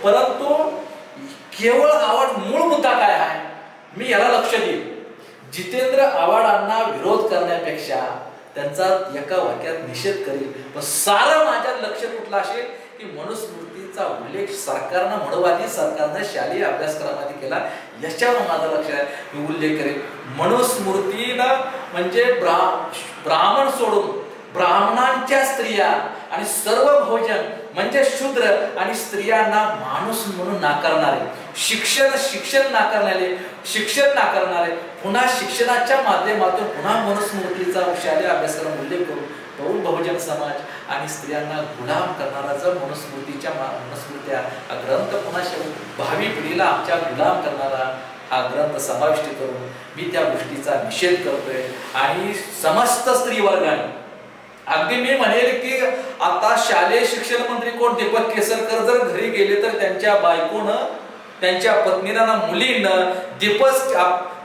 परंतु केवळ आव्हाड मूळ मुद्दा काय आहे मी याला लक्ष देईन. जितेंद्र आव्हाडांना विरोध करण्यापेक्षा त्यांचा एका वाक्यात निषेध करेल. पण सारं माझ्या लक्ष कुठलं असेल की मनुस्मृतीचा उल्लेख सरकारनं म्हणवादी सरकारनं शालेय अभ्यासक्रमामध्ये केला याच्यावर माझं लक्ष आहे. मी उल्लेख करेल मनुस्मृतीनं म्हणजे ब्राह्मण सोडून ब्राह्मणांच्या स्त्रिया आणि सर्व भोजन म्हणजे शूद्र आणि स्त्रियांना माणूस म्हणून नाकारणारे शिक्षण नाकारणारे पुन्हा शिक्षणाच्या माध्यमातून पुन्हा मनुस्मृतीचा शालेय अभ्यासक्रम उल्लेख करून बहु बहुजन समाज आणि स्त्रियांना गुलाम करणारा जर मनुस्मृत्या हा ग्रंथ पुन्हा भावी पिढीला आमच्या गुलाम करणारा हा ग्रंथ समाविष्ट करून मी त्या गोष्टीचा निषेध करतोय. आणि समस्त स्त्री वर्गाने अगदी मी म्हणेल की आता शालेय शिक्षण मंत्री कोण दीपक केसरकर जर घरी गेले तर त्यांच्या बायकोनं त्यांच्या पत्नीला मुलीनं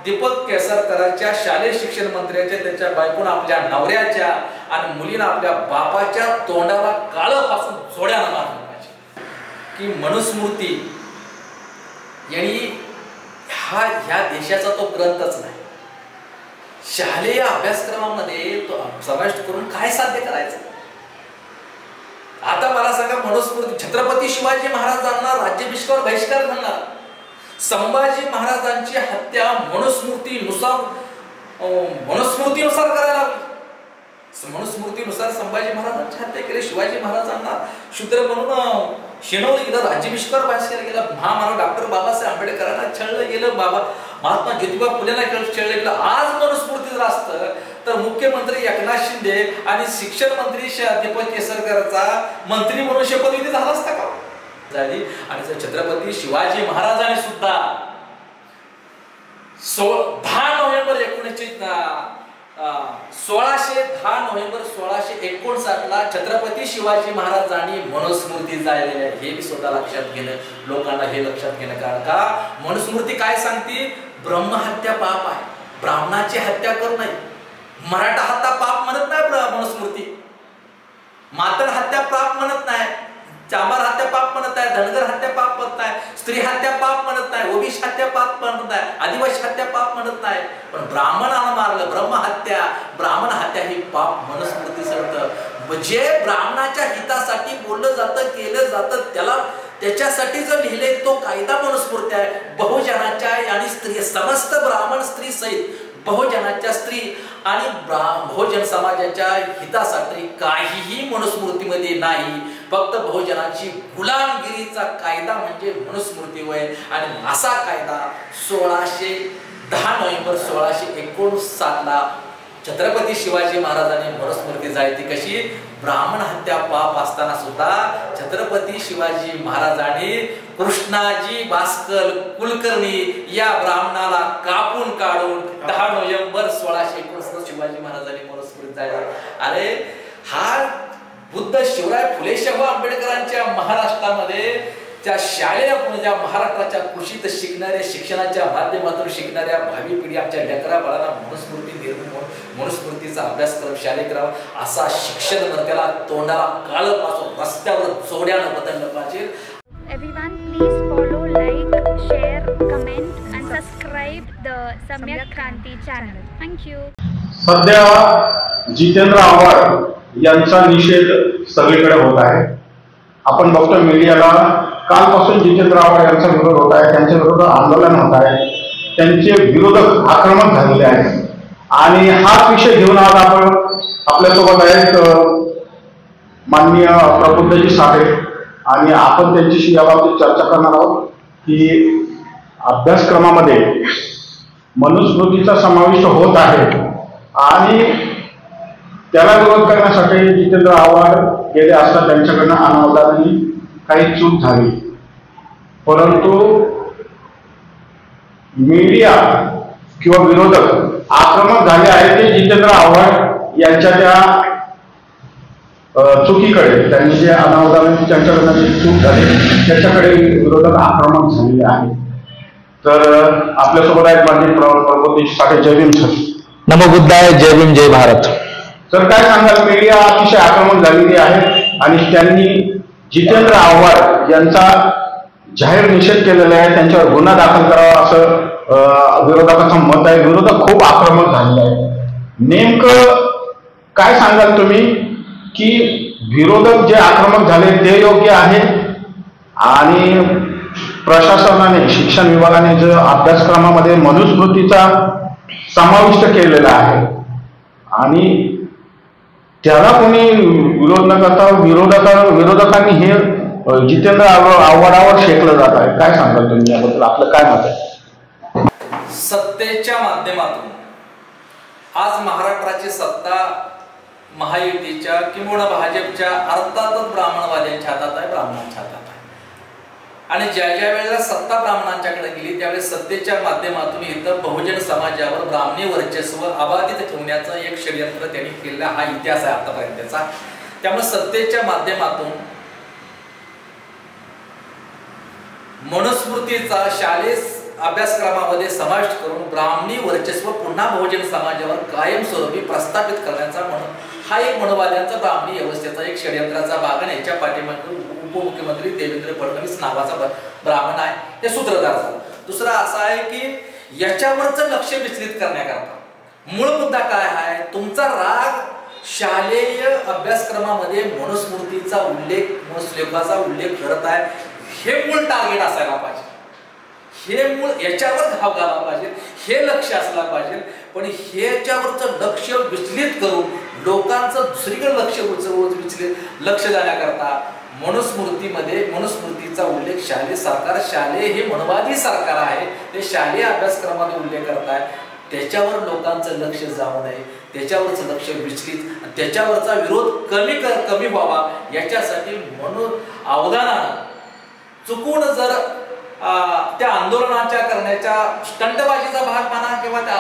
दीपक केसरकरांच्या शालेय शिक्षण मंत्र्याच्या त्यांच्या बायकोनं आपल्या नवऱ्याच्या आणि मुलीनं आपल्या बापाच्या तोंडाला काळं पासून जोड्यानं मारलं पाहिजे की मनुस्मृती यांनी ह्या देशाचा तो ग्रंथच नाही. शालेय अभ्यासक्रमामध्ये तो समाविष्ट करून काय साध्य करायचं. आता मला सांगा मनुस्मृती छत्रपती शिवाजी महाराजांना राज्याभिषेकावर बहिष्कार घालणार संभाजी महाराजांची हत्या मनुस्मृतीनुसार करायला लागली. मनुस्मृतीनुसार संभाजी महाराजांची हत्या केली. शिवाजी महाराजांना शूद्र म्हणून शिणवलं गेलं. राज्याभिषेकावर बहिष्कार गेला. महामानव डॉक्टर बाबासाहेब आंबेडकरांना छळलं गेलं. महात्मा ज्योतिबा फुलेंना छळलं गेलं. आज मनुस्मृती जर असतं तर मुख्यमंत्री एकनाथ शिंदे आणि शिक्षण मंत्री दीपक केसरकरचा मंत्री म्हणून शपथविधी झाला असता का झाली. आणि जर छत्रपती शिवाजी महाराजांनी सुद्धा 10 नोव्हेंबर 1659 ला छत्रपती शिवाजी महाराजांनी मनुस्मृती जाळलेली आहे. हे मी स्वतः लक्षात घेणं लोकांना हे लक्षात घेणं कारण का मनुस्मृती काय सांगते ब्रह्महत्या पाप आहे. ब्राह्मणाची हत्या करू नये. मराठा हत्या पाप म्हणत नाही मनुस्मृती. मातन हत्या पाप म्हणत नाही. चांबार हत्या पाप म्हणत आहे. धनगर हत्या पाप म्हणत नाही. स्त्री हत्या पाप म्हणत नाही. ओबीसी हत्या पाप म्हणत नाही. आदिवासी हत्या पाप म्हणत नाही. पण ब्राह्मणाला मारलं ब्राह्मण हत्या ही पाप मनुस्मृती सांगतं. जे ब्राह्मणाच्या हितासाठी बोललं जातं केलं जातं त्याच्यासाठी जो लिहिले तो कायदा मनुस्मृती आहे. बहुजनाच्या आणि स्त्री समस्त ब्राह्मण स्त्री सहित बहुजनाच्या स्त्री आणि बहुजन समाजाच्या हितासाठी काहीही मनुस्मृतीमध्ये नाही. फक्त बहुजनाची गुलामगिरीचा कायदा म्हणजे मनुस्मृती होय. आणि असा कायदा 10 नोव्हेंबर 1659 ला छत्रपती शिवाजी महाराजांनी मनुस्मृती जाळली. कशी ब्राह्मण हत्या पाप असताना सुद्धा छत्रपती शिवाजी महाराजांनी कृष्णाजी भास्कर कुलकर्णी या ब्राह्मणाला कापून काढून 10 नोव्हेंबर 1659 शिवाजी महाराजांनी मनुस्मृती जाळली. अरे हा बुद्ध शिवराय फुले शाहू आंबेडकरांच्या महाराष्ट्रामध्ये त्या शाळेला ज्या महाराष्ट्राच्या कुशीत शिकणाऱ्या शिक्षणाच्या माध्यमातून शिकणाऱ्या भावी पिढी आमच्या लेकरा बाळांना मनुस्मृतीचा अभ्यासक्रम शालेय करावा असा शिक्षण त्याला तोंडाला काळं पासून रस्त्यावर जोड्यानं बदललं पाहिजे. Everyone, please follow, like, share, comment and subscribe the Samyak Kranti channel. Thank you. सध्या जितेंद्र आव्हाड यांचा निषेध सगळीकडे होत आहे. आपण बघतो मीडियाला कालपासून जितेंद्र आव्हाड यांचा विरोध होत आहे. त्यांच्या विरोधात आंदोलन होत आहे. त्यांचे विरोधक आक्रमक झालेले आहेत. आणि हाच विषय घेऊन आज आपण आपल्यासोबत आहेत माननीय प्रबुद्धजी साठे आणि आपण त्यांच्याशी याबाबत चर्चा करणार आहोत की अभ्यासक्रमामध्ये मनुस्मृतीचा समावेश होत आहे आणि त्याला विरोध करण्यासाठी जितेंद्र आव्हाड गेले असता त्यांच्याकडनं अनावधानाने काही चूक झाली. परंतु मीडिया किंवा विरोधक आक्रमक झाले आहेत ते जितेंद्र आव्हाड यांच्या त्या चुकीकडे त्यांनी जे अनावधानाने त्यांच्याकडनं जी चूक झाली त्याच्याकडे विरोधक आक्रमक झालेले आहेत. तर आपल्यासोबत आहेत माननीय प्रबुद्धजी साठे. जय भीम सर. नमो बुद्धाय. जय भीम जय भारत. तर काय सांगाल मीडिया अतिशय आक्रमक झालेली आहे आणि त्यांनी जितेंद्र आव्हाड यांचा जाहीर निषेध केलेला आहे, त्यांच्यावर गुन्हा दाखल करावा असं विरोधकाचं मत आहे. विरोधक खूप आक्रमक झालेले आहेत. नेमकं काय सांगाल तुम्ही की विरोधक जे आक्रमक झाले ते योग्य आहे आणि प्रशासनाने शिक्षण विभागाने जो अभ्यासक्रमामध्ये मनुस्मृतीचा समाविष्ट केलेला आहे आणि त्याला कोणी विरोध न करता विरोधकांनी हे जितेंद्र आव्हाडावर शेकलं जात आहे. काय सांगाल तुम्ही याबद्दल, आपलं काय मत आहे? सत्तेच्या माध्यमातून आज महाराष्ट्राची सत्ता महायुतीच्या किंवा भाजपच्या अर्थातच ब्राह्मणवाद्यांच्या हातात आहे, ब्राह्मणांच्या हातात आहे. आणि ज्या वेळेला सत्ता ब्राह्मणांच्याकडे गेली त्यावेळेस सत्तेच्या माध्यमातून इथं बहुजन समाजावर ब्राह्मणी वर्चस्व अबाधित ठेवण्याचं एक षडयंत्र त्यांनी केलेला हा इतिहास आहे आतापर्यंतचा. त्यामुळे सत्तेच्या माध्यमातून मनुस्मृतीचा शालेय अभ्यासक्रमामध्ये समावेश करून ब्राह्मणी वर्चस्व पुन्हा बहुजन समाजावर कायमस्वरूपी प्रस्थापित करण्याचा हा एक मनोवाद्यांचा ब्राह्मणी व्यवस्थेचा एक षडयंत्राचा भाग आहे. याच्या पाठीमागे उपमुख्यमंत्री देवेंद्र फडणवीस नावाचा ब्राह्मण आहे, हे सूत्रधार झाला. दुसरा असा आहे की याच्यावरच लक्ष विचलित करण्याकरता मूळ मुद्दा काय आहे, तुमचा राग शालेय अभ्यासक्रमामध्ये मनुस्मृतीचा उल्लेख, मनुश्लोकाचा उल्लेख करत आहे, हे मूळ टार्गेट असायला पाहिजे, हे मूळ याच्यावर धाव घालायला पाहिजे, हे लक्ष असला पाहिजे. पण ह्याच्यावरचं लक्ष विचलित करून लोकांचं दुसरीकडे लक्ष जाण्याकरता मनुस्मृतीचा उल्लेख शालेय हे मनोवादी सरकार आहे, ते शालेय अभ्यासक्रमामध्ये उल्लेख करत आहे, त्याच्यावर लोकांचं लक्ष जाऊ नये, त्याच्यावरचं लक्ष विचलित, त्याच्यावरचा विरोध कमी व्हावा याच्यासाठी म्हणून अवधानानं चुकून जर त्या आंदोलनाच्या करण्याच्या स्टंटबाजीचा भाग म्हणा किंवा त्या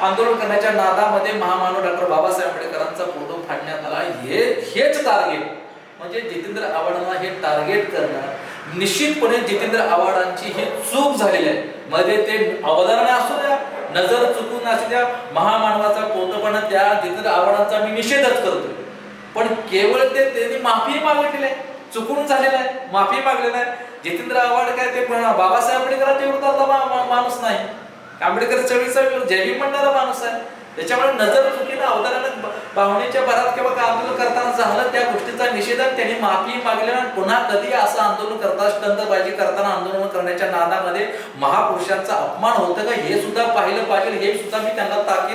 आंदोलन करण्याच्या नादामध्ये महामानव डॉक्टर बाबासाहेब आंबेडकरांचा फोटो फाडण्यात आला, हेच टार्गेट म्हणजे जितेंद्र आव्हाडांना हे टार्गेट करणं निश्चितपणे जितेंद्र आव्हाडांची ही चूक झालेली आहे. मध्ये ते अवधान असू द्या, नजर चुकून असू द्या, महामानवाचा फोटोपणा त्या जितेंद्र आव्हाडांचा मी निषेधच करतो. पण केवळ त्यांनी माफी मागितलेली आहे, चुकून झालेला आहे, माफी मागलेला आहे. जितेंद्र आव्हाड काय ते बाबासाहेब आंबेडकरांच्या विरोधातला माणूस नाही, आंबेडकर चळवळीचा जैविक म्हणणारा माणूस आहे. त्याच्यामुळे नजर चुकीनं अवधानानं भावनेच्या भरात किंवा आंदोलन करताना झालं त्या गोष्टीचा निषेध त्यांनी माफी मागल्यानं पुन्हा कधी असं आंदोलन करता स्टंटबाजी करताना आंदोलन करण्याच्या नादामध्ये महापुरुषांचा अपमान होतं का हे सुद्धा पाहिलं पाहिजे. हे सुद्धा मी त्यांना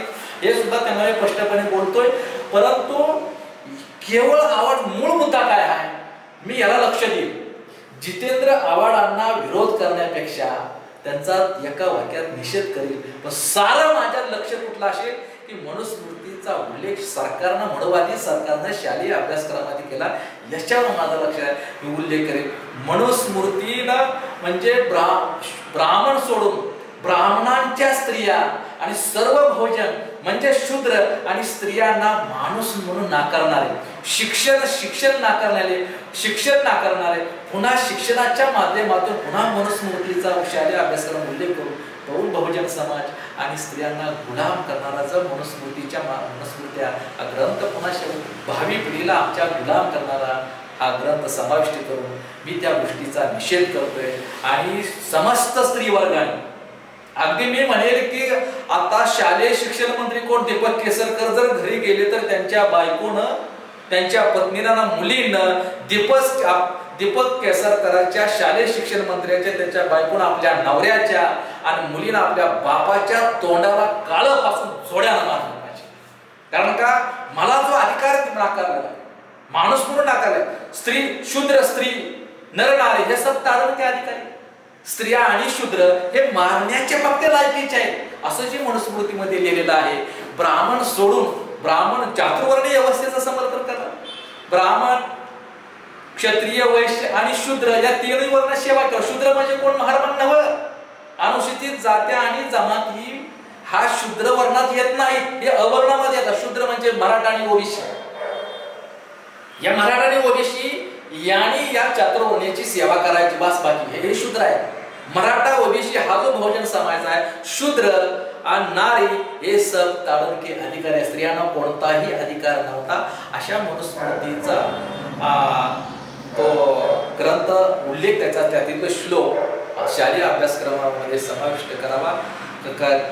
हे सुद्धा त्यांना स्पष्टपणे बोलतोय. परंतु केवळ आव्हाड मूळ मुद्दा काय आहे मी याला लक्ष देईन. जितेंद्र आव्हाडांना विरोध करण्यापेक्षा त्यांचा एका वाक्यात निषेध करेल. पण सारं माझ्या लक्ष कुठलं असेल की मनुस्मृतीचा उल्लेख सरकारनं, मनोवादी सरकारनं शालेय अभ्यासक्रमामध्ये केला, याच्यावर माझं लक्ष आहे. मी उल्लेख करेल मनुस्मृतीनं म्हणजे ब्राह्मण सोडून ब्राह्मणांच्या स्त्रिया आणि सर्व बहुजन म्हणजे शूद्र आणि स्त्रियांना माणूस म्हणून नाकारणारे, शिक्षण नाकारणारे पुन्हा शिक्षणाच्या माध्यमातून पुन्हा मनुस्मृतीचा शालेय अभ्यासक्रम उल्लेख करून बहुजन समाज आणि स्त्रियांना गुलाम करणारा जर मनुस्मृत्या हा ग्रंथ पुन्हा भावी पिढीला आमच्या गुलाम करणारा हा ग्रंथ समाविष्ट करून मी त्या गोष्टीचा निषेध करतोय. आणि समस्त स्त्री वर्गाने अगदी मी म्हणेल की आता शालेय शिक्षण मंत्री कोण दीपक केसरकर जर घरी गेले तर त्यांच्या बायकोनं, त्यांच्या पत्नीला, मुलीनं दीपक केसरकरांच्या शालेय शिक्षण मंत्र्याच्या त्यांच्या बायकोनं आपल्या नवऱ्याच्या आणि मुलीनं आपल्या बापाच्या तोंडाला काळं पासून जोड्यानं मारलं पाहिजे. कारण का मला जो अधिकार नाकारलेला माणूस म्हणून नाकारलाय, स्त्री शूद्र स्त्री नर नारी हे सब तारण के अधिकारी, स्त्रिया आणि शूद्र हे मारण्याचे फक्त लायकीचे आहेत असं जे मनुस्मृतीमध्ये लिहिलेलं आहे. ब्राह्मण सोडून ब्राह्मण चातुर्वर्णीय व्यवस्थेचं समर्थन करा, ब्राह्मण क्षत्रिय वैश्य आणि शूद्र या तीनही वर्ण सेवा करा. शूद्र म्हणजे कोण महारमण नव्हतं, अनुसूचित जात्या आणि जमाती हा शूद्र वर्णात येत नाही, हे अवर्णामध्ये येतात. शूद्र म्हणजे मराठा आणि ओबीसी, या मराठा आणि ओबीसी यांनी या चातुर्वर्ण्याची सेवा करायची, बास बाकी हे शूद्र आहे. मराठा ओबीसी हा जो बहुजन समाज आहे, शूद्र आणि नारी हे सब तारण के अधिकार आहे, स्त्रियांना कोणताही अधिकार नव्हता. अशा मनुस्मृतीचा तो ग्रंथ उल्लेख त्यातील श्लोक शालेय अभ्यासक्रमामध्ये समाविष्ट करावा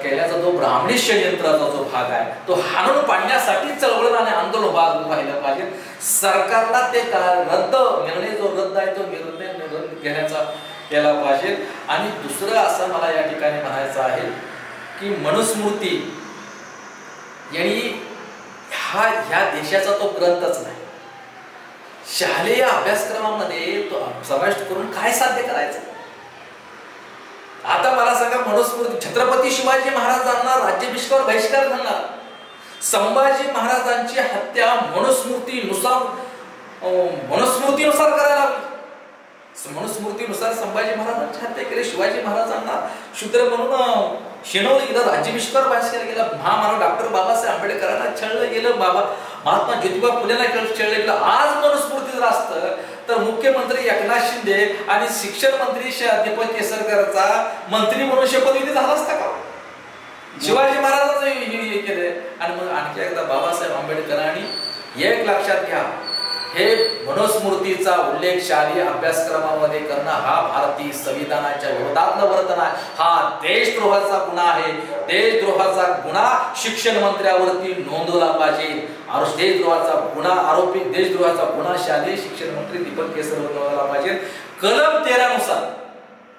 केल्याचा जो ब्राह्मणी षडयंत्राचा जो भाग आहे तो हाणून पाडण्यासाठी चळवळ आणि आंदोलन व्हायला पाहिजे. सरकारला ते निर्णय जो रद्द आहे तो निर्णय घेण्याचा केला पाहिजे. आणि दुसरं असं मला या ठिकाणी म्हणायचं आहे की मनुस्मृती यांनी ह्या देशाचा तो ग्रंथच नाही, शालेय अभ्यासक्रमामध्ये तो समाविष्ट करून काय साध्य करायचं. आता मला सांगा, मनुस्मृती छत्रपती शिवाजी महाराजांना राज्याभिषेकावर बहिष्कार घालणार, संभाजी महाराजांची हत्या मनुस्मृतीनुसार करायला लागली. मनुस्मृतीनुसार संभाजी महाराजांची हत्या केली, शिवाजी महाराजांना शूद्र म्हणून शिणवलं गेलं, राज्याभिषेकावर बहिष्कार गेला, महामानव डॉक्टर बाबासाहेब आंबेडकरांना छळलं गेलं, महात्मा ज्योतिबा फुलेंना छळलं गेलं. आज मनुस्मृती जर असतं तर मुख्यमंत्री एकनाथ शिंदे आणि शिक्षण मंत्री दीपक केसरकरचा मंत्री म्हणून शपथविधी झाला असता का? शिवाजी महाराजांचं हे केले. आणि मग आणखी एकदा बाबासाहेब आंबेडकरांनी एक लक्षात घ्या, हे मनुस्मृतीचा उल्लेख शालेय अभ्यासक्रमामध्ये करणं हा भारतीय संविधानाच्या विरोधातलं वर्तन आहे, हा देशद्रोहाचा गुन्हा आहे. देशद्रोहाचा गुन्हा शिक्षण मंत्र्यावरती नोंदवला पाहिजे. आरोपी देशद्रोहाचा गुन्हा शालेय शिक्षण मंत्री दीपक केसरकर नोंदवला पाहिजे. कलम 13 नुसार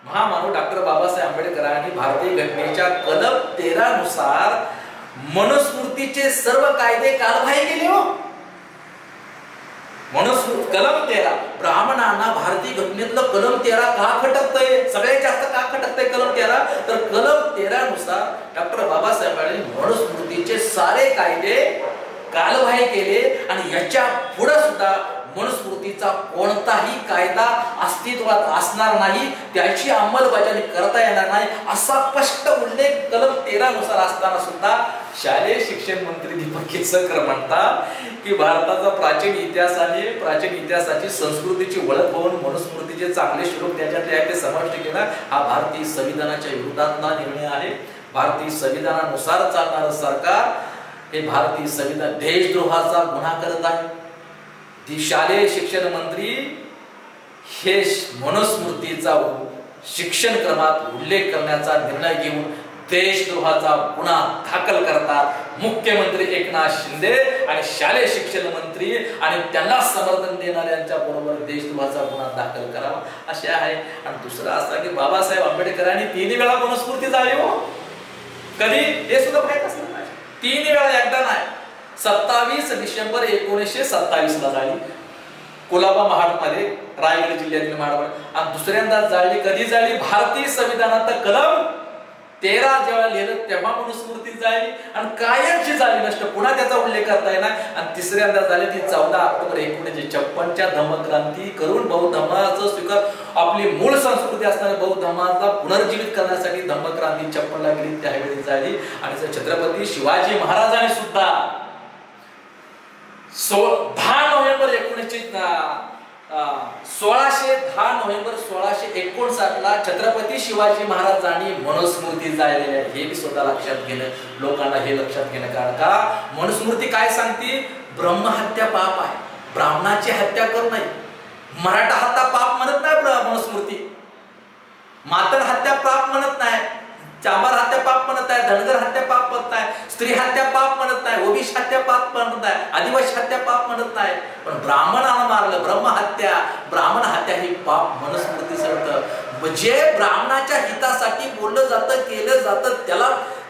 महामानव डॉक्टर बाबासाहेब आंबेडकरांनी भारतीय घटनेच्या कलम 13 नुसार मनुस्मृतीचे सर्व कायदे कालबाह्य केले. हो, कलम 13 ब्राह्मणांना भारतीय घटनेतलं कलम 13 का खटकतंय, सगळ्यात जास्त का खटकतंय कलम 13, तर कलम 13 नुसार डॉक्टर बाबासाहेबांनी मनुस्मृतीचे सारे कायदे कालबाह्य केले. आणि याच्या पुढे सुद्धा मनुस्मृतीचा कोणताही कायदा अस्तित्वात असणार नाही, त्याची अंमलबजावणी करता येणार नाही असा स्पष्ट उल्लेख कलम 13 नुसार असताना सुद्धा शालेय शिक्षण मंत्री दीपक केसरकर म्हणतात की भारताचा प्राचीन इतिहास आणि प्राचीन इतिहासाची संस्कृतीची ओळख होऊन मनुस्मृतीचे चांगले श्लोक त्याच्यात समाविष्ट केला. हा भारतीय संविधानाच्या विरोधातला निर्णय आहे. भारतीय संविधानानुसार चालणारं सरकार हे भारतीय संविधान देशद्रोहाचा गुन्हा करत आहे. शालेय शिक्षण मंत्री हे मनुस्मृतीचा शिक्षण क्रमात उल्लेख करण्याचा निर्णय घेऊन देशद्रोहाचा गुन्हा दाखल करतात. मुख्यमंत्री एकनाथ शिंदे आणि शालेय शिक्षण मंत्री आणि त्यांना समर्थन देणाऱ्यांच्या बरोबर देशद्रोहाचा गुन्हा दाखल करावा असे आहे. आणि दुसरं असं की बाबासाहेब आंबेडकरांनी 3 वेळा मनुस्मृती झाली. हो, कधी हे सुद्धा माहित असलं पाहिजे. 3 वेळा, एकदा नाही. 27 डिसेंबर 1927 ला झाली कुलाबा महाडमध्ये, रायगड जिल्ह्यातील महाड. आणि दुसऱ्यांदा जाळली कधी जाळली, भारतीय संविधानात कलम 13 जेव्हा लिहिलं तेव्हा मनुस्मृती जाळली आणि कायमची झाली नष्ट, पुन्हा त्याचा उल्लेख करता येणार. आणि तिसऱ्यांदा झाली ती 14 ऑक्टोबर 1956च्या धम्मक्रांती करून बौद्ध धर्माचा स्वीकार, आपली मूळ संस्कृती असणाऱ्या बौद्ध धर्माचा पुनर्जीवित करण्यासाठी धम्मक्रांती 56 ला गेली, त्यावेळी झाली. आणि छत्रपती शिवाजी महाराजांनी सुद्धा 10 नोव्हेंबर 1659 ला छत्रपती शिवाजी महाराजांनी मनुस्मृती जाळलेली आहे. हे बी स्वतः लक्षात घेणं, लोकांना हे लक्षात घेणं. कारण का मनुस्मृती काय सांगते, ब्रह्महत्या पाप आहे, ब्राह्मणाची हत्या करू नये. मराठा हत्या पाप म्हणत नाही मनुस्मृती, मातंग हत्या पाप म्हणत नाही, चांबार हत्या पाप म्हणत आहे, धनगर हत्या पाप म्हणत आहे, स्त्री हत्या पाप म्हणत नाही, ओबीसी हत्या पाप म्हणत आहे, आदिवासी हत्या पाप म्हणत नाही. पण ब्राह्मणाला मारलं, ब्राह्मण हत्या ही पाप मनुस्मृती सांगतं. म्हणजे ब्राह्मणाच्या हितासाठी बोललं जातं, केलं जातं,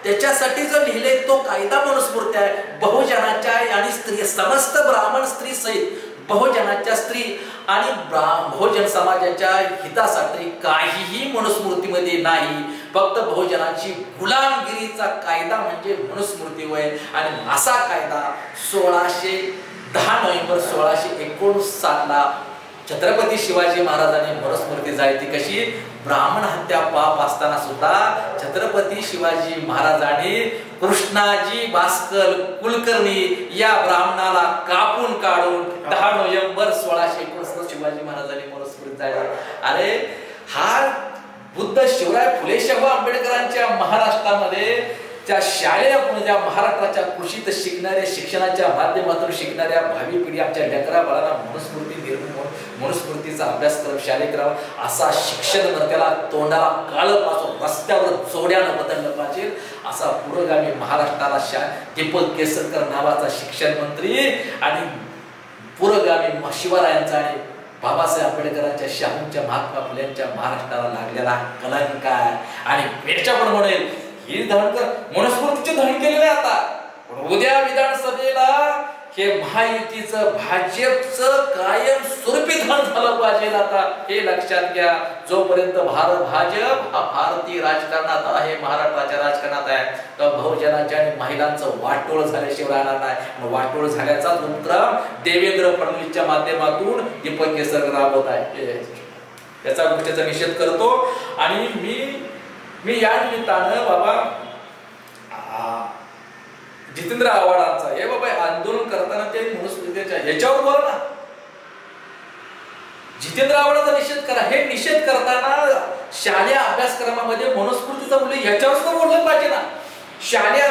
त्याच्यासाठी जो लिहिलंय तो कायदा मनुस्मृती आहे. बहुजनाच्या आणि स्त्री, समस्त ब्राह्मण स्त्री सहित बहुजनाच्या स्त्री आणि बहुजन समाजाच्या हितासाठी काहीही मनुस्मृतीमध्ये नाही. फक्त बहुजनाची गुलामगिरीचा कायदा म्हणजे मनुस्मृती होय. आणि असा कायदा 10 नोव्हेंबर 1659 ला छत्रपती शिवाजी महाराजांनी मनुस्मृती जाळली. कशी, ब्राह्मण हत्या पाप असताना सुद्धा छत्रपती शिवाजी महाराजांनी कृष्णाजी भास्कर कुलकर्णी या ब्राह्मणाला कापून काढून 10 नोव्हेंबर 1659 शिवाजी महाराजांनी मनुस्मृती जाळली. अरे हा बुद्ध शिवराय फुले शाहू आंबेडकरांच्या महाराष्ट्रामध्ये त्या शाळेला ज्या महाराष्ट्राच्या कृषीत शिकणाऱ्या शिक्षणाच्या माध्यमातून शिकणाऱ्या भावी पिढी आमच्या लेकरा बाळांना मनुस्मृती निर्माण मनुस्मृतीचा अभ्यासक्रम शाळेत करावा असा शिक्षण त्याला तोंडाला काळं पासून रस्त्यावर जोड्यानं बदललं पाहिजे असा पुरोगामी महाराष्ट्राला दीपक केसरकर नावाचा शिक्षण मंत्री आणि पुरोगामी शिवरायांचा आणि बाबासाहेब आंबेडकरांच्या शाहूंच्या महात्मा फुलेंच्या महाराष्ट्राला लागलेला कलंक आहे. आणि पेटच्या पण म्हणेल ही धनकर मनुस्मृतीचे धन केलेले आता पण उद्या विधानसभेला हे महायुतीचं भाजपचं कायम स्वरूपी धन झालं पाहिजे. आता हे लक्षात घ्या जोपर्यंत भाजप हा भारतीय राजकारणात आहे महाराष्ट्राच्या राजकारणात आहे तर बहुजनाच्या आणि महिलांचं वाटोळ झाल्याशिवाय राहणार नाही. वाटोळ झाल्याचाच उपक्रम देवेंद्र फडणवीसच्या माध्यमातून दीपक केसरकर राबवत आहे. याचा गोष्टीचा निषेध करतो. आणि मी या निमित्तानं बाबा जितेंद्र आव्हाडांचा हे बाबा आंदोलन करताना ते मनुस्मृतीच्या ह्याच्यावर बोला ना. जितेंद्र आव्हाडांचा निषेध करा. हे निषेध करताना शालेय अभ्यासक्रमामध्ये मनुस्मृतीचा मूल्य ह्याच्यावर सुद्धा बोललं पाहिजे ना. शालेय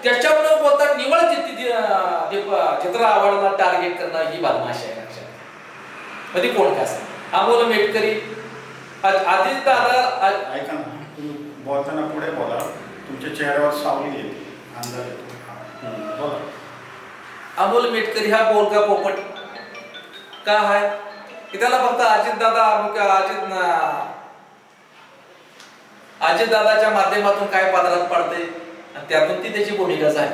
त्याच्यावर न बोलता निवळ जितेंद्र आव्हाडांना टार्गेट करणं ही बदमाशी आहे. लक्षात मध्ये कोण काय सांग अमोल मेटकरी आधीच दादा ऐका ना तुम्ही बोलताना पुढे बोला तुमच्या चेहऱ्यावर सावली येते अंदाज येतो. अमोल मेटकरी हा बोलका पोपट का आहे की त्याला फक्त अजित दादाच्या माध्यमातून काय पदरात पडते आणि त्यातून ती त्याची भूमिकाच आहे.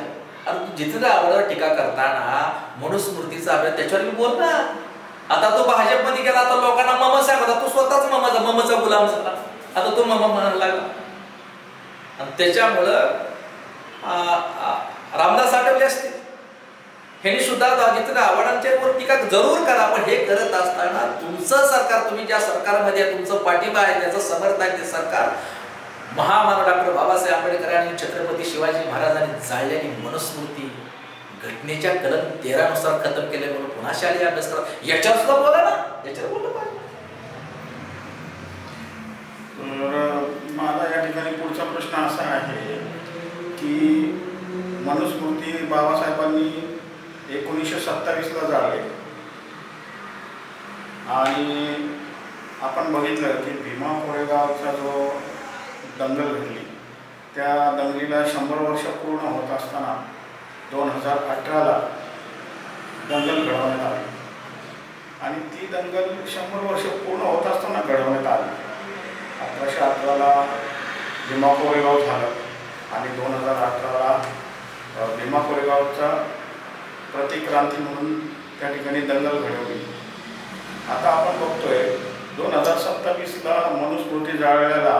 आणि जितेंद्र आव्हाडांवर टीका करताना मनुस्मृतीचा अभ्यास त्याच्यावर बोल ना. आता तो भाजपमध्ये गेला आता लोकांना मम सांगत तो स्वतःच ममचा गुलाम झाला. आता तो मम म्हणायला लागला आणि त्याच्यामुळं रामदास आठवले असते ह्यांनी सुद्धा जितेंद्र आव्हाडांच्यावर टीका जरूर करा. पण हे करत असताना तुमचं सरकार तुम्ही ज्या सरकारमध्ये तुमचं पाठिंबा आहे त्याचं समर्थन आहे ते सरकार महामानव डॉक्टर बाबासाहेब आंबेडकर आणि छत्रपती शिवाजी महाराजांनी जाळलेली मनुस्मृती घटनेच्या कलम 13 नुसार खतम केले म्हणून पुन्हा शालेय अभ्यास करा. याच्यावर सुद्धा बोला ना. याच्यावर बोललं पाहिजे. माझा या ठिकाणी पुढचा प्रश्न असा आहे की मनुस्मृती बाबासाहेबांनी 1927ला जाळले आणि आपण बघितलं की भीमा कोरेगावचा जो दंगल घडली त्या दंगलीला 100 वर्ष पूर्ण होत असताना 2018ला दंगल घडवण्यात आली आणि ती दंगल 100 वर्ष पूर्ण होत असताना घडवण्यात आली. 1818ला भीमा कोरेगाव झालं आणि 2018ला भीमा कोरेगावचा प्रतिक्रांती म्हणून त्या ठिकाणी दंगल घडवली. आता आपण बघतोय 2027ला मनुस्मृती जाळल्याला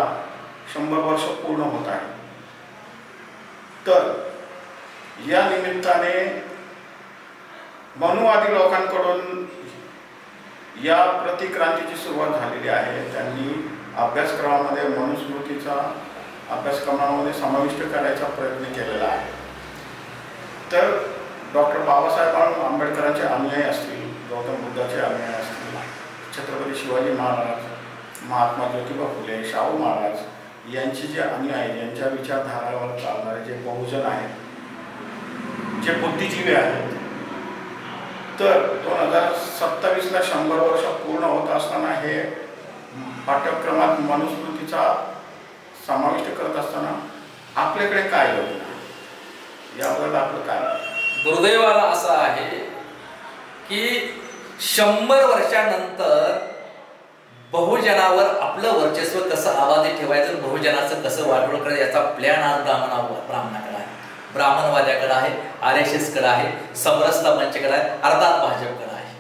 100 वर्ष पूर्ण होत आहे. तर या निमित्ताने मनुवादी लोकांकडून या प्रतिक्रांतीची सुरुवात झालेली आहे. त्यांनी अभ्यासक्रमामध्ये मनुस्मृतीचा अभ्यासक्रमामध्ये समाविष्ट करायचा प्रयत्न केलेला आहे. तर डॉक्टर बाबासाहेब आंबेडकरांचे अनुयायी असतील, गौतम बुद्धाचे अनुयायी असतील, छत्रपती शिवाजी महाराज, महात्मा ज्योतिबा फुले, शाहू महाराज यांचे जे अनुयायी यांच्या विचारधारावर चालणारे जे बहुजन आहेत, जे बुद्धिजीवी आहेत, तर 2027ला 100 वर्ष पूर्ण होत असताना हे पाठ्यक्रमात मनुस्मृतीचा समाविष्ट करत असताना आपल्याकडे काय योजना याबद्दल आपलं काय? दुर्दैवाला असं आहे की 100 वर्षानंतर बहुजनावर आपलं वर्चस्व कसं आबादी ठेवायचं, बहुजनाचं कसं वाटोळ करायचं याचा प्लॅन आज ब्राह्मणाकडे आहे, ब्राह्मणवाद्याकडे आहे, RSS कडे आहे, समरसता मंचकडे आहे, अर्थात भाजपकडे आहे.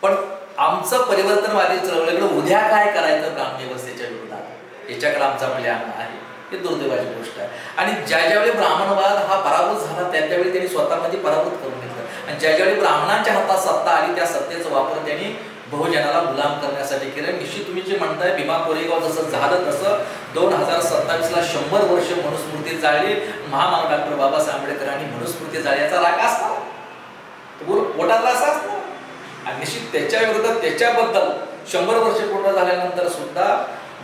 पण आमचं परिवर्तनवादी चळवळीकडे उद्या काय करायचं ब्राह्मण व्यवस्थेच्या विरोधात याच्याकडे आमचा प्लॅन आहे. हे दुर्दैवाची गोष्ट आहे. आणि ज्यावेळी ब्राह्मणवाद हा पराभूत झाला त्यावेळी त्यांनी स्वतःमध्ये पराभूत करून घेतलं आणि ज्यावेळी ब्राह्मणांच्या हातात सत्ता आली त्या सत्तेचा वापर त्यांनी बहुजनाला गुलाम करण्यासाठी केलं. निश्चित तुम्ही जे म्हणताय भीमा कोरेगाव जसं झालं तसं 2027ला 100 वर्ष मनुस्मृती जाळली. महामानव डॉक्टर बाबासाहेब आंबेडकरांनी मनुस्मृती जाळण्याचा राग असता पोटातला असा असतो आणि निश्चित त्याच्या विरोधात त्याच्याबद्दल 100 वर्ष पूर्ण झाल्यानंतर सुद्धा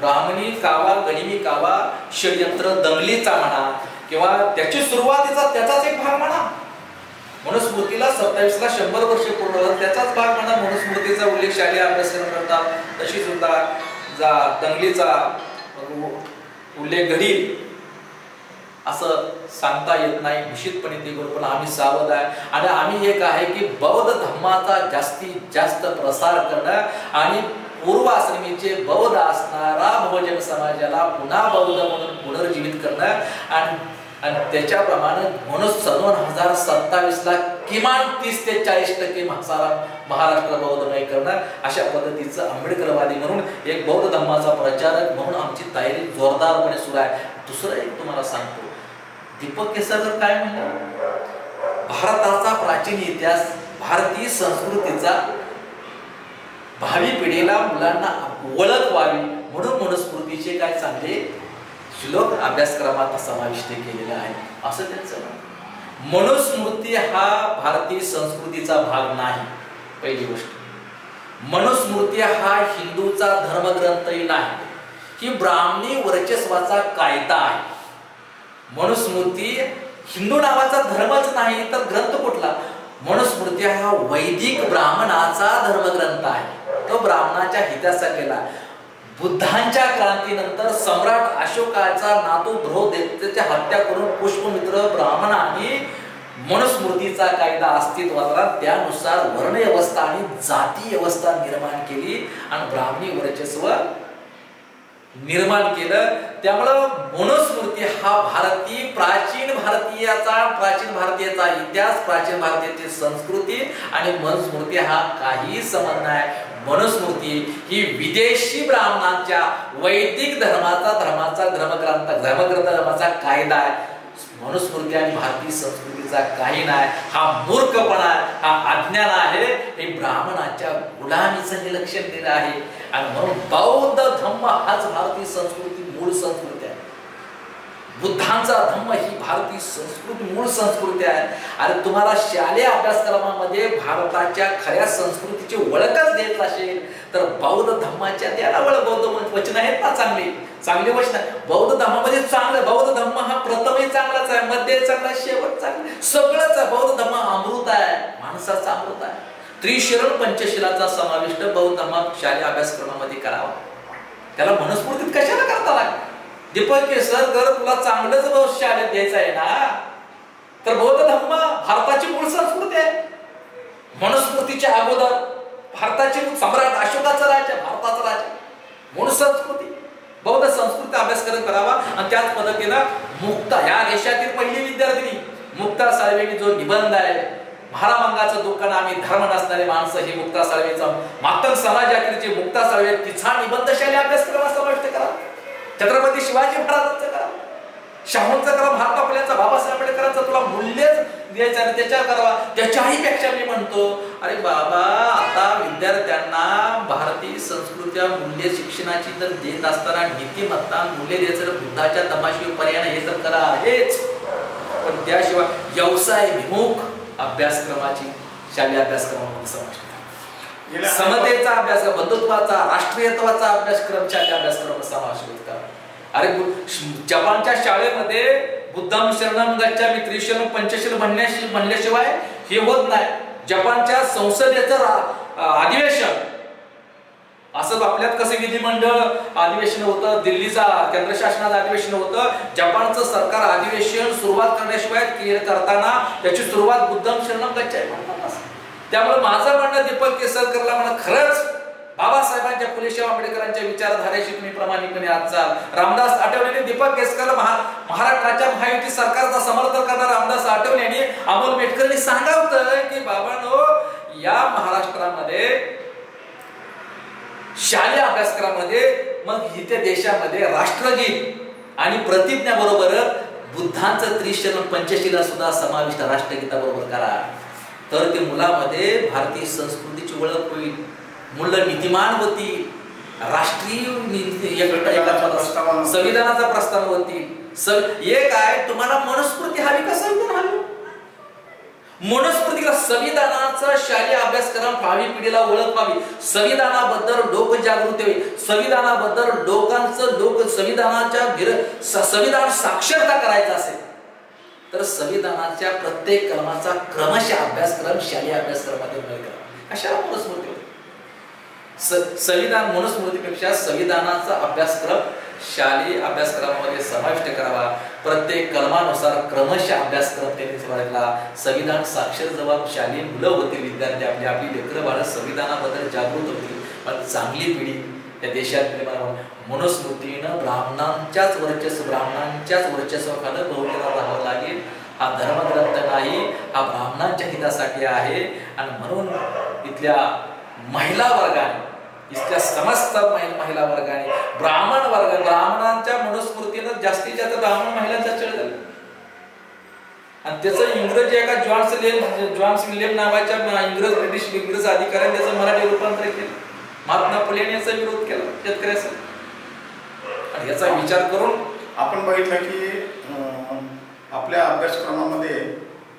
ब्राह्मणी कावा, गनिमी कावा, षडयंत्र, दंगलीचा म्हणा, किंवा त्याची सुरुवातीचा त्याचाच एक भाग म्हणा. मनुस्मृतीला 27 ला 100 वर्ष पूर्ण होतात, त्याचाच भाग म्हणा. मनुस्मृतीचा उल्लेख शालेय अभ्यासक्रम करतात. तशी सुद्धा दंगलीचा उल्लेख घडील असं सांगता येत नाही निश्चितपणे ते करू. पण आम्ही सावध आहे आणि आम्ही एक आहे की बौद्ध धर्माचा जास्तीत जास्त प्रसार करणं आणि पूर्वाश्रमीचे बौद्ध असणारा बहुजन समाजाला पुन्हा बौद्ध म्हणून पुनर्जीवित करणं आणि त्याच्याप्रमाणे म्हणून 2027 ला किमान 30 ते 40% महाराष्ट्र बौद्धमय करणं, अशा पद्धतीचं आंबेडकरवादी म्हणून एक बौद्ध धर्माचा प्रचारक म्हणून आमची तयारी जोरदारपणे सुरू आहे. दुसरं एक तुम्हाला सांगतो, दीपक केसरकर काय म्हणलं, भारताचा प्राचीन इतिहास, भारतीय संस्कृतीचा भावी पिढीला मुलांना ओळख व्हावी म्हणून मनुस्मृतीचे काय चांगले श्लोक अभ्यासक्रमात समाविष्ट केलेले आहे असं त्यांचं म्हणणं. मनुस्मृती हा भारतीय संस्कृतीचा भाग नाही. पहिली गोष्ट, मनुस्मृती हा हिंदूचा धर्मग्रंथही नाही, ही ब्राह्मणी वर्चस्वाचा कायदा आहे. मनुस्मृती हिंदू नावाचा धर्मच नाही तर ग्रंथ कुठला? मनुस्मृती हा वैदिक ब्राह्मणाचा धर्मग्रंथ आहे. तो ब्राह्मणाच्या हितासाठी केला. बुद्धांच्या क्रांतीनंतर सम्राट अशोकाचा नातू बृहदेवतेची हत्या करून पुष्पमित्र ब्राह्मणांनी मनुस्मृतीचा कायदा अस्तित्वात आला. त्यानुसार वर्ण व्यवस्था आणि जाती व्यवस्था निर्माण केली आणि ब्राह्मणी वर्चस्व निर्माण केलं. त्यामुळं मनुस्मृती हा प्राचीन भारतीयाचा इतिहास, प्राचीन भारतीयाची संस्कृती आणि मनुस्मृती हा काही संबंध नाही. मनुस्मृती ही विदेशी ब्राह्मणांच्या वैदिक धर्माचा कायदा आहे. मनुस्मृती आणि भारतीय संस्कृतीचा काही नाही. हा मूर्खपणा, हा अज्ञान आहे. हे ब्राह्मणाच्या गुलामीचं हे लक्षण दिलं आहे. आणि म्हणून बौद्ध धम्म हाच भारतीय संस्कृती मूळ संस्कृती आहे. बुद्धांचा धम्म ही भारतीय संस्कृती मूळ संस्कृती आहे. आणि तुम्हाला शालेय अभ्यासक्रमामध्ये भारताच्या खऱ्या संस्कृतीची ओळखच देत असेल तर बौद्ध धम्माच्या त्याला बौद्ध वचन आहेत ना, चांगली वचन. बौद्ध धर्मामध्ये चांगलं, बौद्ध धर्म हा प्रथमही चांगलाच आहे, मध्ये चांगला, शेवट चांगला, सगळंच आहे. बौद्ध धर्म अमृत आहे, माणसाचा अमृत आहे. त्रिशरण पंचशिलाचा समाविष्ट बौद्ध धर्मात शालेय अभ्यासक्रमामध्ये करावा. त्याला मनुस्मृतीत कशाला करता लागेल? दीपक केसरकर, तुला चांगलंच शाळेत द्यायचं आहे ना, तर बौद्ध धर्म भारताची मूळ संस्कृती आहे. मनुस्मृतीच्या अगोदर भारताचे सम्राट अशोकाचा राज्य, भारताचा राज्य, मूळ संस्कृती, बौद्ध संस्कृती अभ्यासक्रम करावा. आणि त्याच पद्धतीनं मुक्ता या देशातील पहिली विद्यार्थिनी मुक्ता साळवेंनी जो निबंध आहे, महारामांगाचं दुःखानं आम्ही धर्म नसणारे माणसं, ही मुक्ता साळवेचा मातंग समाजातील मुक्ता साळवे तिचा निबंध शालेय अभ्यासक्रमात समाविष्ट करा. छत्रपती शिवाजी महाराजांचं करा, शाहूंचं करा, महात्मा फुलेंचा, बाबासाहेब आंबेडकरांचं तुला मूल्यच द्यायचं आणि त्याच्यावर करावा. त्याच्याही पेक्षा मी म्हणतो, अरे बाबा, आता विद्यार्थ्यांना भारतीय संस्कृती मूल्य शिक्षणाची तर देत असताना नीतिमत्ता मूल्य द्यायचं, बुद्धाच्या तमाशी पर्याय हे तर करा हेच. पण त्याशिवाय व्यवसाय विमुख अभ्यासक्रमाची शालेय अभ्यासक्रमामध्ये समाविष्ट, समतेचा अभ्यासक्रम, बंधुत्वाचा, राष्ट्रीयत्वाचा अभ्यासक्रम शालेय अभ्यासक्रम समाविष्ट करा. अरे जपानच्या शाळेमध्ये बुद्धम शरणम गच्छामि त्रिशरण पंचशील म्हणल्याशिवाय हे होत नाही. जपानच्या संसदेचं अधिवेशन, असं आपल्यात कसं विधिमंडळ अधिवेशन होतं, दिल्लीचा केंद्र शासनाचं अधिवेशन होतं, जपानचं सरकार अधिवेशन सुरुवात करण्याशिवाय करताना त्याची सुरुवात बुद्धम शरणम गच्छामि म्हणतात. त्यामुळे माझं म्हणणं दीपक केसरकरला म्हणा, खरंच बाबासाहेबांच्या, फुलेशाह आंबेडकरांच्या विचारधारेशी तुम्ही प्रामाणिकपणे आज चाल. रामदास आठवलेंनी दीपक केसरकरला महाराष्ट्राच्या महायुती सरकारचा समर्थन करणारा रामदास आठवले यांनी अमोल मेटकरनी सांगावतं की बाबांनो, या महाराष्ट्रामध्ये शालेय अभ्यासक्रमामध्ये मग इथे देशामध्ये राष्ट्रगीत आणि प्रतिज्ञाबरोबर बुद्धांचं त्रिशरण पंचशीला सुद्धा समाविष्ट राष्ट्रगीताबरोबर करा. तर ते मुलामध्ये भारतीय संस्कृतीची ओळख होईल, मुलं नीतिमान होतील, राष्ट्रीय संविधानाचा प्रस्ताव होतील. एक आहे तुम्हाला मनुस्मृती हवी का संविधान हवी? मनुस्मृतीला संविधानाचा शालेय अभ्यासक्रम भावी पिढीला ओळख व्हावी, संविधानाबद्दल लोक जागृती व्हावी, संविधानाबद्दल लोकांचं संविधानाच्या संविधान साक्षरता करायचं असेल तर संविधानाच्या प्रत्येक कलमाचा क्रमशः अभ्यासक्रम शालेय अभ्यासक्रमामध्ये नोंद करा. कशाला मनुस्मृती होती? संविधान मनुस्मृतीपेक्षा संविधानाचा अभ्यासक्रम शालेय अभ्यासक्रमामध्ये समाविष्ट करावा. प्रत्येक कलमानुसार क्रमशः अभ्यासक्रम त्यांनी ठेवायला. संविधान साक्षर जेव्हा शालेय मुलं होतील, विद्यार्थी आपली लेकरं बाळ संविधानाबद्दल जागृत होतील, पण चांगली पिढी या देशात मनुस्मृतीनं ब्राह्मणांच्याच वर्चस्वाखाली बहुजनाला राहावं लागेल. हा धर्मग्रंथ नाही, हा ब्राह्मणांच्या हितासाठी आहे. आणि म्हणून इथल्या महिला वर्गाने, इथल्या समस्त महिला वर्गाने, ब्राह्मणांच्या मनुस्मृतीनं जास्तीत जास्त ब्राह्मण महिलांचा छळ झाला. आणि त्याचं इंग्रजी एका जॉन्स विल्यम नावाच्या इंग्रज अधिकाऱ्याने त्याचं मराठी रूपांतर केलं. महात्मा फुले याचा विरोध केला शेतकऱ्याचा. आणि याचा विचार करून आपण बघितलं की आपल्या अभ्यासक्रमामध्ये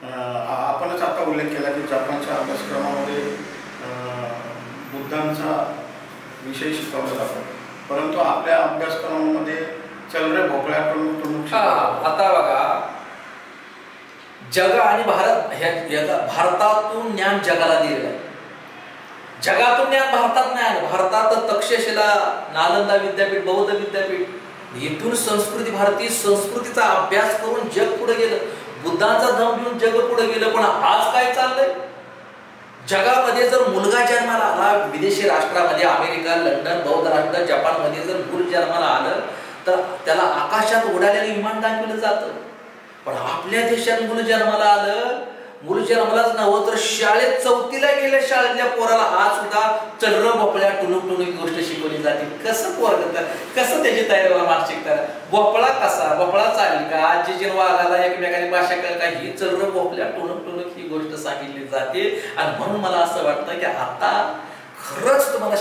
आपणच आता उल्लेख केला की जपानच्या अभ्यासक्रमामध्ये बुद्धांचा विषय शिकवला जातो, परंतु आपल्या अभ्यासक्रमामध्ये चलरे भोपळ्याकडून आता बघा, जग आणि भारतातून ज्ञान जगाला दिलेलं आहे. जगातून ज्ञान भारतात नाही आलं. भारतात तक्षशिला, नालंदा विद्यापीठ, बौद्ध विद्यापीठ, इथून संस्कृती, भारतीय संस्कृतीचा अभ्यास करून जग पुढे गेलं. बुद्धांचा धर्म घेऊन जग पुढे गेलं. पण आज काय चाललंय जगामध्ये? जर मुलगा जन्माला आला विदेशी राष्ट्रामध्ये, अमेरिका, लंडन, बौद्ध राष्ट्र, जपानमध्ये जर मूल जन्माला आलं तर त्याला आकाशात उडालेलं विमान दाखवलं जातं. पण आपल्या देशात मुलं जन्माला आलं, मुलं जन्मालाच नव्हतं तर शाळेत 4थीला गेल्या शाळेतल्या पोराला आज सुद्धा चर्र भोपळ्या टुणूक गोष्ट शिकवली जाते. कसं पोरग, कसं त्याची तयारी मानसिकता? भोपळा कसा, भोपळा चालेल का? आजी वाघाला एकमेकांनी भाषा कळ का? ही चर्र भोपळ्या टुणूक ही गोष्ट सांगितली जाते. आणि म्हणून मला असं वाटतं की आता खरंच तुम्हाला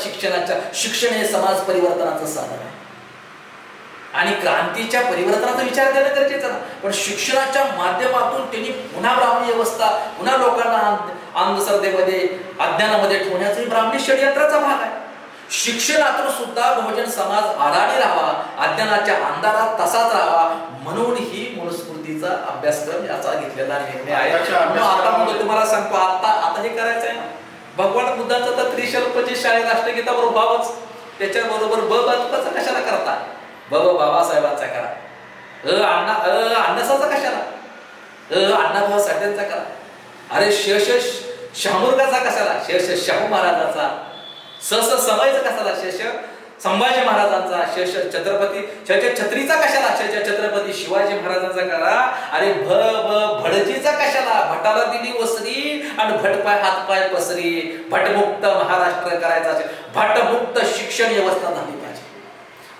शिक्षण हे समाज परिवर्तनाचं साधन आहे आणि क्रांतीच्या परिवर्तनाचा विचार करणं गरजेचं आहे. पण शिक्षणाच्या माध्यमातून त्यांनी पुन्हा ब्राह्मणी व्यवस्था, पुन्हा लोकांना अंधश्रद्धेमध्ये, अज्ञानामध्ये ठेवण्याचा ब्राह्मणी षडयंत्राचा भाग आहे. शिक्षणातून सुद्धा बहुजन समाज आडाणी राहावा, अज्ञानाच्या अंधारात तसाच राहावा, म्हणून ही मनुस्मृतीचा अभ्यासक्रम याचा घेतलेला निर्णय आहे. आता मग तुम्हाला सांगतो, आता हे करायचं आहे ना, भगवान बुद्धांचा तर त्रिशल्पची शाळेत राष्ट्रगीताबरोबर भावच, त्याच्याबरोबर बाजूचा कशाला करता? बाबासाहेबांचा करा, अण्णासाचा कशाला, अण्णाभाऊ साठ्यांचा करा. अरे शाहमुर्गाचा कशाला, शाहू महाराजांचा, समयचा कशाला, संभाजी महाराजांचा, छत्रीचा कशाला, छत्रपती शिवाजी महाराजांचा करा. अरे भडजीचा कशाला, भटाला दिली वसरी आणि भटपाय हातपाय पसरी. भटमुक्त महाराष्ट्र करायचा असेल, भटमुक्त शिक्षण व्यवस्था झाली पाहिजे,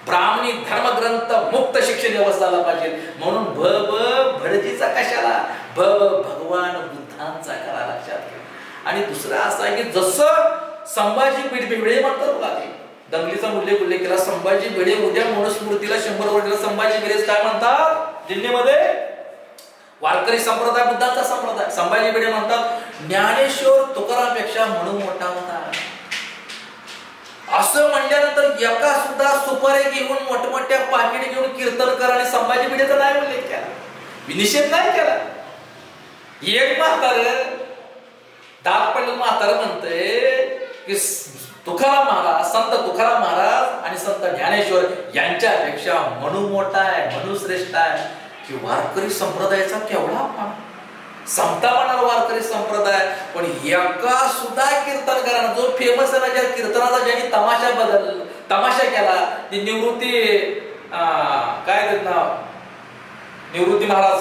ब्राह्मणी धर्मग्रंथ मुक्त शिक्षण व्यवस्था झाला पाहिजे. म्हणून भडजीचा कशाला, भगवान बुद्धांचा करा, लक्षात घ्या. आणि दुसरा असा आहे की जसं संभाजी भिडे म्हणतात बघा, ते दंगलीचा उल्लेख केला. संभाजी भिडे उद्या मनुस्मृतीला 100 वर्ष संभाजी भिडे काय म्हणतात दिल्लीमध्ये? वारकरी संप्रदाय बुद्धांचा संप्रदाय. संभाजी भिडे म्हणतात ज्ञानेश्वर तुकारामपेक्षा म्हणून मोठा होता. असं म्हणल्यानंतर एका सुद्धा सुपारी घेऊन मोठमोठ्या पाकिट घेऊन कीर्तनकाराने संभाजी भिडेचा नाही उल्लेख केला, निषेध नाही केला. एक दाग पडलेलं म्हातारं म्हणतंय की तुकाराम महाराज, संत तुकाराम महाराज आणि संत ज्ञानेश्वर यांच्यापेक्षा म्हणू मोठा आहे, म्हणू श्रेष्ठ आहे. की वारकरी संप्रदायाचा केवढा अपमान, समता म्हणाला वारकरी संप्रदाय. पण एका सुद्धा कीर्तनकारानं, जो फेमस आहे ना, ज्या कीर्तनाचा ज्यांनी तमाशा केला, ती निवृत्ती काय नाव, निवृत्ती महाराज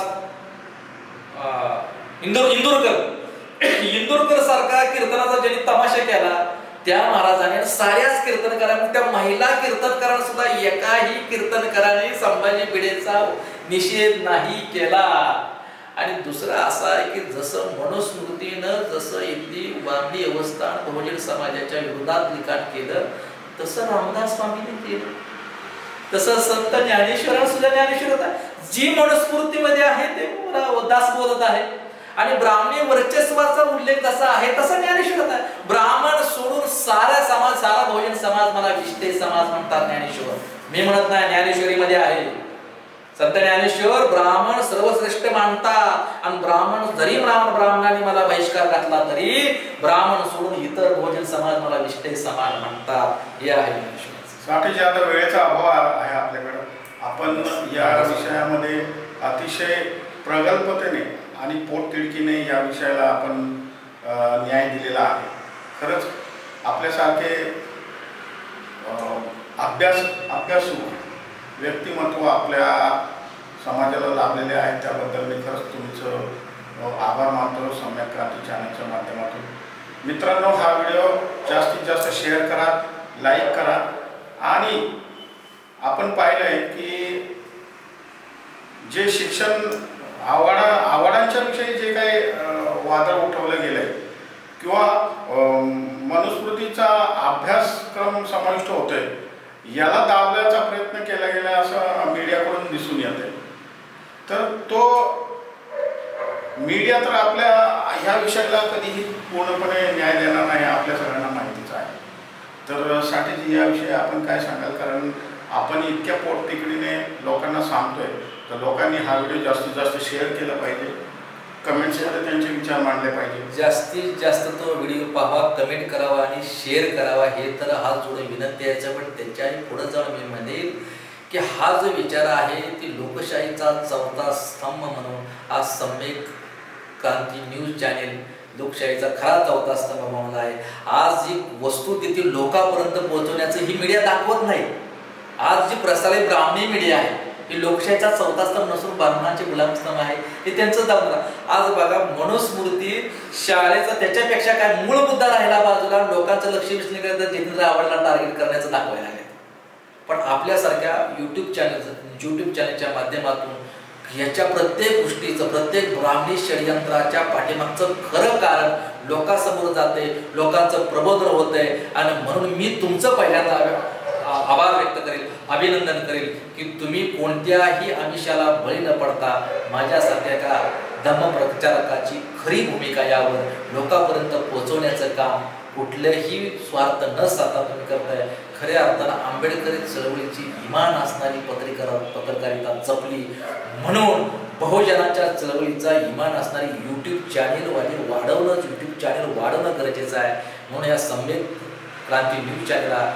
इंदुरकर सारखा कीर्तनाचा ज्यांनी तमाशा केला, त्या महाराजांनी साऱ्याच कीर्तनकारांनी, त्या महिला कीर्तनकारांना सुद्धा एकाही कीर्तनकाराने संभाजी भिडेचा निषेध नाही केला. आणि दुसरा असा आहे की जसं मनुस्मृतीनं जसं इथली ब्राह्मणी व्यवस्था बहुजन समाजाच्या विरोधात लिखाण केलं, तसं रामदास स्वामींनी केलं, तसं संत ज्ञानेश्वरांना सुद्धा ज्ञानेश्वर होता. जी मनुस्मृतीमध्ये आहे ते दास बोलत आहे. आणि ब्राह्मणी वर्चस्वाचा उल्लेख जसा आहे तसा ज्ञानेश्वर आहे. ब्राह्मण सोडून सारा समाज, सारा बहुजन समाज मला विष्टे समाज म्हणतात ज्ञानेश्वर. मी म्हणत नाही, ज्ञानेश्वरीमध्ये आहे संत ज्ञानेश्वर ब्राह्मण सर्वश्रेष्ठ मानतात आणि जरी ब्राह्मणाने मला बहिष्कार घातला तरी ब्राह्मण सोडून इतर बहुजन समाज मला निष्ठे समान म्हणतात. हे आहे साठीचे आता वेळेचा अभाव आहे आपल्याकडे. आपण या विषयामध्ये अतिशय प्रगल्भतेने आणि पोटतिडकीने या विषयाला आपण न्याय दिलेला आहे. खरंच आपल्यासारखे अभ्यासू व्यक्तिमत्व आपल्या समाजाला लाभलेले आहेत. त्याबद्दल मी खरंच तुमचं आभार मानतो सम्यक क्रांती चॅनलच्या माध्यमातून. मित्रांनो, हा व्हिडिओ जास्तीत जास्त शेअर करा, लाईक करा. आणि आपण पाहिलंय की जे शिक्षण आव्हाडांच्या विषयी जे काही वादळ उठवलं गेलंय किंवा मनुस्मृतीचा अभ्यासक्रम समाविष्ट होतोय, याला दाबण्याचा प्रयत्न केला गेला असं मीडियाकडून दिसून येते. तर तो मीडिया तर आपल्या ह्या विषयाला कधीही पूर्णपणे न्याय देणार नाही, आपल्या सगळ्यांना माहितीच आहे. तर साठीजी याविषयी आपण काय सांगाल? कारण आपण इतक्या पोटतिडकीने लोकांना सांगतोय, तर लोकांनी हा व्हिडिओ जास्तीत जास्त शेअर केला पाहिजे, कमेंट्समध्ये त्यांचे विचार मांडले पाहिजे. जास्तीत जास्त तो व्हिडिओ पाहावा, कमेंट करावा आणि शेअर करावा, हे तर हात जोडून विनंती आहे. पण त्याच्याही पुढे जाऊन मी म्हणेल की हा जो विचार आहे ती लोकशाहीचा चौथा स्तंभ म्हणून आज सम्यक क्रांती न्यूज चॅनेल लोकशाहीचा खरा चौथा स्तंभ म्हणून आहे. आज जी वस्तू तिथे लोकांपर्यंत पोहोचवण्याचं ही मीडिया दाखवत नाही. आज जी प्रसारित ब्राह्मणी मीडिया आहे ही लोकशाहीचा चौथा स्तंभ नसून ब्राह्मणांचे गुलामस्तंभ आहे, हे त्यांचं दाखवणार. आज बघा, मनुस्मृती शाळेचा त्याच्यापेक्षा काय मूळ मुद्दा राहिला बाजूला, लोकांचं लक्ष विश्लेषण करत जितेंद्र आव्हाडला टार्गेट करण्याचं दाखवायला लागले. पण आपल्यासारख्या युट्यूब चॅनलच्या माध्यमातून याच्या प्रत्येक गोष्टीचं, प्रत्येक ब्राह्मणी षडयंत्राच्या पाठीमागचं खरं कारण लोकांसमोर जाते, लोकांचं प्रबोधन होतंय. आणि म्हणून मी तुमचं पहिल्यांदा आभार व्यक्त करेल, अभिनंदन करेल की तुम्ही कोणत्याही आमिषाला बळी न पडता माझ्यासारख्या एका धम्मप्रचारकाची खरी भूमिका यावर लोकांपर्यंत पोहोचवण्याचं काम कुठलेही स्वार्थ न साधता तुम्ही करताय. खऱ्या अर्थानं आंबेडकरी चळवळीची इमान असणारी पत्रकारिता जपली, म्हणून बहुजनाच्या चळवळीचा इमान असणारी यूट्यूब चॅनेल वाढवणं गरजेचं आहे. म्हणून या सम्यक क्रांती न्यूज चॅनेलला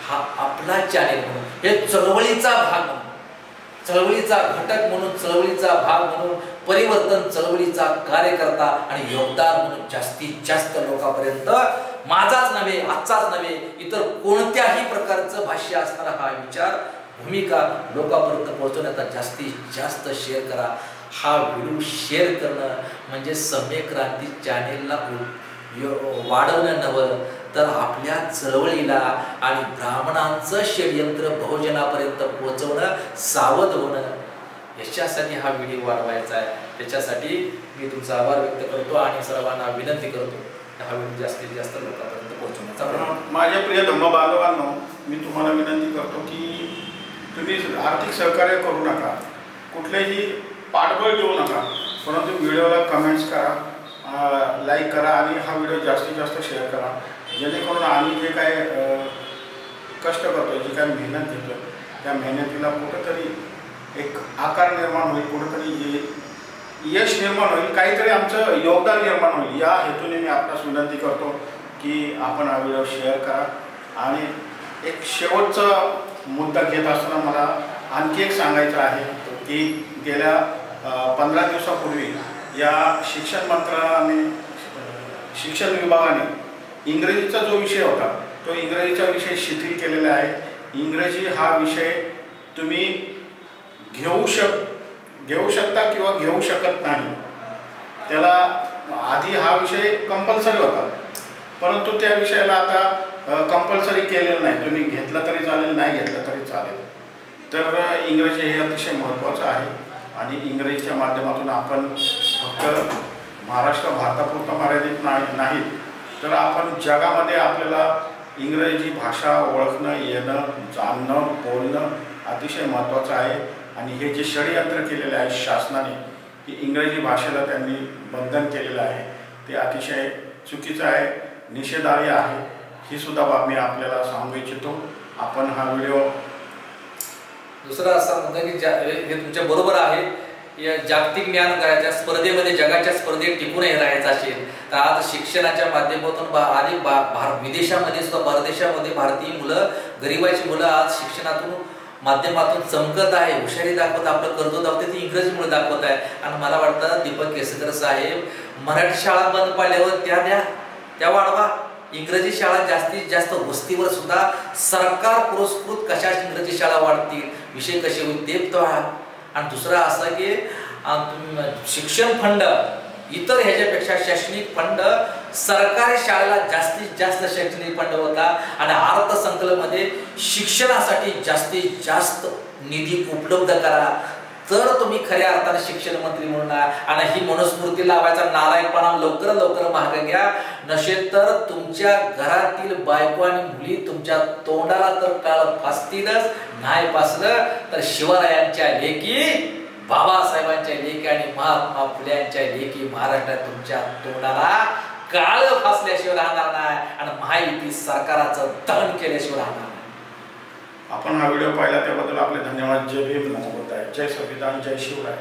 हा आपला चॅनेल म्हणून, हे चळवळीचा भाग म्हणून, चळवळीचा घटक म्हणून, चळवळीचा भाग म्हणून, परिवर्तन चळवळीचा कार्यकर्ता आणि योगदान म्हणून जास्तीत जास्त लोकांपर्यंत माझाच नव्हे, आजचाच नव्हे, इतर कोणत्याही प्रकारचं भाष्य असणारा हा विचार, भूमिका लोकांपर्यंत पोहोचवण्याचा जास्तीत जास्त शेअर करा. हा व्हिडिओ शेअर करणं म्हणजे सम्यक क्रांती चॅनेलला वाढवणं नव्हे, तर आपल्या चळवळीला आणि ब्राह्मणांचं षडयंत्र बहुजनापर्यंत पोहोचवणं, सावध होणं, याच्यासाठी हा व्हिडिओ वाढवायचा आहे. त्याच्यासाठी मी तुमचा आभार व्यक्त करतो आणि सर्वांना विनंती करतो हा व्हिडिओ जास्तीत जास्त लोकांपर्यंत पोहोचवण्याचा. माझ्या प्रिय धम्म बांधवांनो, मी तुम्हाला विनंती करतो की तुम्ही आर्थिक सहकार्य करू नका, कुठलेही पाठबळ देऊ नका, परंतु व्हिडिओला कमेंट्स करा, लाईक करा आणि हा व्हिडिओ जास्तीत जास्त शेअर करा, जेणेकरून आम्ही जे काय कष्ट करतो, जी काय मेहनत घेतो, त्या मेहनतीला कुठंतरी एक आकार निर्माण होईल, कुठंतरी यश निर्माण होईल, काहीतरी आमचं योगदान निर्माण होईल. या हेतूने मी आपणास विनंती करतो की आपण हा व्हिडिओ शेअर करा. आणि एक शेवटचा मुद्दा घेत असताना मला आणखी एक सांगायचं आहे की गेल्या 15 दिवसापूर्वी या शिक्षण मंत्रालयाने, शिक्षण विभागाने इंग्रजीचा जो विषय होता तो इंग्रजीचा विषय शिथिल केलेला आहे. इंग्रजी हा विषय तुम्ही घेऊ शकता किंवा घेऊ शकत नाही. त्याला आधी हा विषय कंपल्सरी होता, परंतु त्या विषयाला आता कंपल्सरी केलेलं नाही. तुम्ही घेतला तरी चालेल, नाही घेतलं तरी चालेल. तर इंग्रजी हे अतिशय महत्त्वाचं आहे आणि इंग्रजीच्या माध्यमातून आपण फक्त महाराष्ट्र, भारतापुरता मर्यादित नाही, तर आपण जगामध्ये आपल्याला इंग्रजी भाषा ओळखणं, येणं, जाणणं, बोलणं अतिशय महत्त्वाचं आहे. आणि हे जे षडयंत्र केलेले आहे शासनाने, की इंग्रजी भाषेला त्यांनी बंधन केलेलं आहे, ते अतिशय चुकीचं आहे, निषेधार्ह आहे. ही सुद्धा बाब मी आपल्याला सांगू इच्छितो. आपण हा व्हिडिओ दुसरं असं म्हणतं की हे तुमच्या बरोबर आहे, या जागतिक ज्ञान करायच्या स्पर्धेमध्ये, जगाच्या स्पर्धेत टिकून राहायचं असेल तर आज शिक्षणाच्या माध्यमातून आणि विदेशामध्ये सुद्धा परदेशामध्ये भारतीय मुलं, गरिबाची मुलं आज शिक्षणातून माध्यमातून चमकत आहे, हुशारी दाखवत, आपलं कर्तृत्व दाखवते, ती इंग्रजीमुळे दाखवत आहे. आणि मला वाटतं दीपक केसकर साहेब, मराठी शाळा बंद पाडल्यावर त्या वाढवा. इंग्रजी शाळा जास्तीत जास्त वस्तीवर सुद्धा सरकार पुरस्कृत कशा इंग्रजी शाळा वाढतील, विषय कसे होईल ते पहा. आणि दुसरा असं की शिक्षण फंड, इतर ह्याच्यापेक्षा शैक्षणिक फंड, सरकारी शाळेला जास्तीत जास्त शैक्षणिक फंड होता आणि अर्थसंकल्पामध्ये शिक्षणासाठी जास्तीत जास्त निधी उपलब्ध करा, तर तुम्ही खऱ्या अर्थाने शिक्षण मंत्री म्हणून. आणि ही मनुस्मृती लावायचा नालायकपणा लवकर मागे घ्या, नसेल तर तुमच्या घरातील बायको आणि मुली तुमच्या तोंडाला तर काळ फासतीलच, नाही फासलं तर शिवरायांच्या लेकी, बाबासाहेबांच्या लेकी आणि महात्मा फुले यांच्या लेकी महाराष्ट्रात तुमच्या तोंडाला काळ फासल्याशिवाय राहणार नाही आणि महायुती सरकाराचं दहन केल्याशिवाय राहणार नाही. आपण हा व्हिडिओ पाहिला त्याबद्दल आपले धन्यवाद. जय भीम, नमो बुद्धाय, जय संविधान, जय शिवराय.